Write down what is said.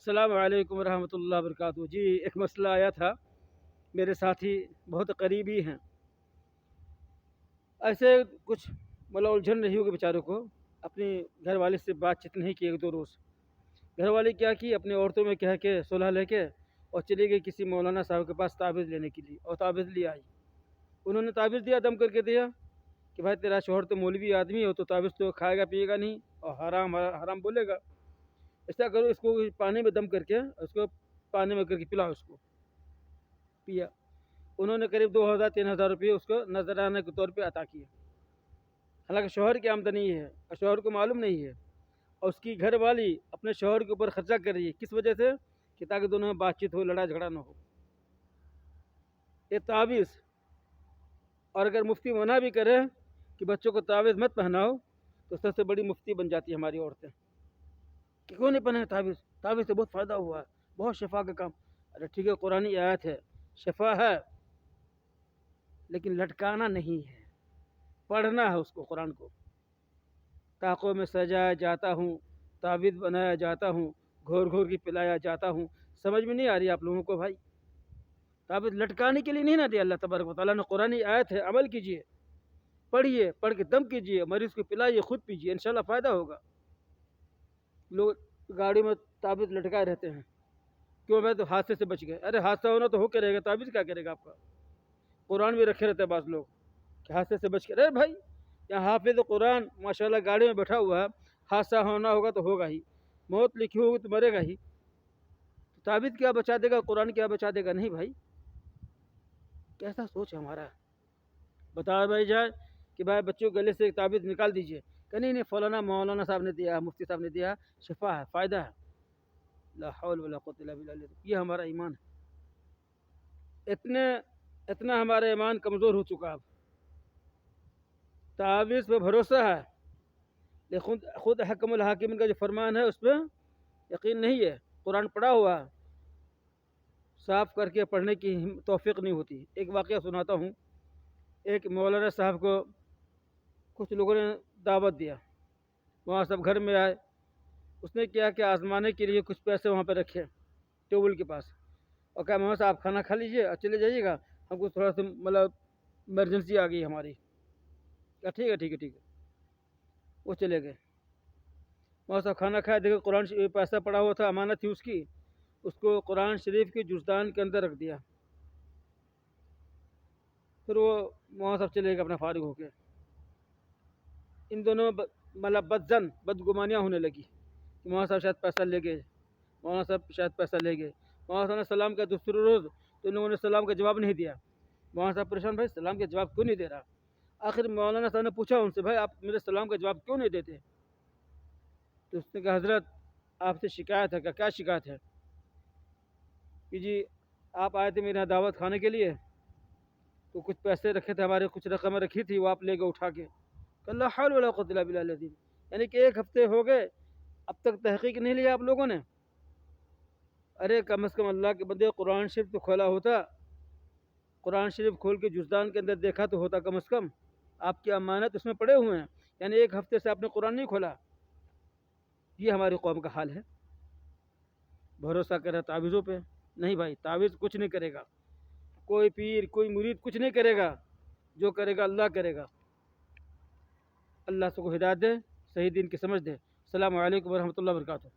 السلام علیکم ورحمۃ اللہ وبرکاتہ۔ جی ایک مسئلہ آیا تھا، میرے ساتھی بہت قریبی ہیں، ایسے کچھ الجھن رہی ہوگی بیچاروں کو، اپنی گھر والی سے بات چیت نہیں کی ایک دو روز۔ گھر والی کیا کی، اپنی عورتوں میں کہہ کے صلح لے کے اور چلی گئی کسی مولانا صاحب کے پاس تعویذ لینے کے لیے، اور تعویذ لے آئی۔ انہوں نے تعویذ دیا، دم کر کے دیا کہ بھائی تیرا شوہر تو مولوی آدمی ہو، تو تعویذ تو کھائے گا پیے گا نہیں، اور حرام حرام بولے گا، ایسا کرو اس کو پانی میں دم کر کے اس کو پانی میں کر کے پلاؤ، اس کو پیا۔ انہوں نے قریب 2000-3000 روپئے اس کو نذرانہ کے طور پہ عطا کیے، حالانکہ شوہر کی آمدنی ہے اور شوہر کو معلوم نہیں ہے، اور اس کی گھر والی اپنے شوہر کے اوپر خرچہ کر رہی ہے، کس وجہ سے؟ کہ تاکہ دونوں میں بات چیت ہو، لڑائی جھگڑا نہ ہو۔ یہ تعویذ، اور اگر مفتی منع بھی کرے کہ بچوں کو تعویذ مت پہناؤ، تو سب سے بڑی مفتی بن جاتی ہے ہماری عورتیں کہ کیوں نہیں پہنے تعویذ، تعویذ سے بہت فائدہ ہوا ہے، بہت شفا کا کام۔ ارے ٹھیک ہے، قرآنی آیت ہے، شفا ہے، لیکن لٹکانا نہیں ہے، پڑھنا ہے اس کو، قرآن کو۔ طاقوں میں سجایا جاتا ہوں، تعویذ بنایا جاتا ہوں، گھور گھور کی پلایا جاتا ہوں۔ سمجھ میں نہیں آ رہی آپ لوگوں کو بھائی؟ تعویذ لٹکانے کے لیے نہیں نہ دیا اللہ تبارک و تعالیٰ نے، قرآنی آیت ہے، عمل کیجئے، پڑھیے، پڑھ کے دم کیجئے، مریض کو پلائیے، خود پیجئے، انشاءاللہ فائدہ ہوگا۔ لوگ گاڑی میں تعویذ لٹکائے رہتے ہیں، کیوں؟ میں تو حادثے سے بچ گئے۔ ارے حادثہ ہونا تو ہو کے رہے گا، تعویذ کیا کرے گا آپ کا؟ قرآن بھی رکھے رہتے ہیں بعض لوگ کہ حادثے سے بچ کے، ارے بھائی یہاں حافظ قرآن ماشاءاللہ گاڑی میں بیٹھا ہوا ہے، حادثہ ہونا ہوگا تو ہوگا ہی، موت لکھی ہوگی تو مرے گا ہی، تعویذ کیا بچا دے گا، قرآن کیا بچا دے گا؟ نہیں بھائی، کیسا سوچ ہے ہمارا؟ بتا بھائی جائے کہ بھائی بچوں کے گلے سے ایک تعویذ نکال دیجئے کہ نہیں فلانا مولانا صاحب نے دیا، مفتی صاحب نے دیا، شفا ہے، فائدہ ہے۔ لا حول ولا قوت الا باللہ، یہ ہمارا ایمان ہے۔ اتنا ہمارا ایمان کمزور ہو چکا اب، تعویذ پہ بھروسہ ہے لیکن خود حکم الحاکمین کا جو فرمان ہے اس پہ یقین نہیں ہے۔ قرآن پڑھا ہوا ہے، صاف کر کے پڑھنے کی توفیق نہیں ہوتی۔ ایک واقعہ سناتا ہوں، ایک مولانا صاحب کو کچھ لوگوں نے دعوت دیا، وہاں سب گھر میں آئے، اس نے کیا کہ آزمانے کے لیے کچھ پیسے وہاں پہ رکھے ٹیبل کے پاس، اور کہا محمد صاحب کھانا کھا لیجئے اور چلے جائیے گا، ہم کو تھوڑا سا ایمرجنسی آ گئی ہماری۔ کہا ٹھیک ہے ٹھیک ہے ٹھیک ہے، وہ چلے گئے۔ محمد صاحب کھانا کھایا، دیکھا قرآن پیسہ پڑا ہوا تھا، امانت تھی اس کو قرآن شریف کی جزدان کے اندر رکھ دیا۔ پھر وہ محمد صاحب چلے گئے اپنا فارغ ہو کے۔ ان دونوں بدگمانیاں ہونے لگی کہ مولانا صاحب شاید پیسہ لے گئے، مولانا صاحب شاید پیسہ لے گئے۔ مولانا صاحب نے سلام کا دوسرے روز تو ان لوگوں نے سلام کا جواب نہیں دیا۔ مولانا صاحب پریشان، بھائی سلام کا جواب کیوں نہیں دے رہا؟ آخر مولانا صاحب نے پوچھا ان سے، بھائی آپ میرے سلام کا جواب کیوں نہیں دیتے؟ تو اس نے کہا حضرت آپ سے شکایت ہے۔ کیا شکایت ہے؟ کہ جی آپ آئے تھے میرے یہاں دعوت کھانے کے لیے، تو کچھ پیسے رکھے تھے ہمارے، کچھ رقمیں رکھی تھی، وہ آپ لے گئے اٹھا کے۔ لا حول ولا قوت الا باللہ العظیم، یعنی کہ 1 ہفتے ہو گئے اب تک تحقیق نہیں لیا آپ لوگوں نے۔ ارے کم از کم اللہ کے بندے، قرآن شریف تو کھولا ہوتا، قرآن شریف کھول کے جزدان کے اندر دیکھا تو ہوتا، کم از کم آپ کی امانت اس میں پڑے ہوئے ہیں، یعنی 1 ہفتے سے آپ نے قرآن نہیں کھولا۔ یہ ہماری قوم کا حال ہے، بھروسہ کرے تعویذوں پہ۔ نہیں بھائی، تعویذ کچھ نہیں کرے گا، کوئی پیر کوئی مرید کچھ نہیں کرے گا، جو کرے گا اللہ کرے گا۔ اللہ سب کو ہدایت دے، صحیح دین کی سمجھ دے۔ السلام علیکم ورحمۃ اللہ وبرکاتہ۔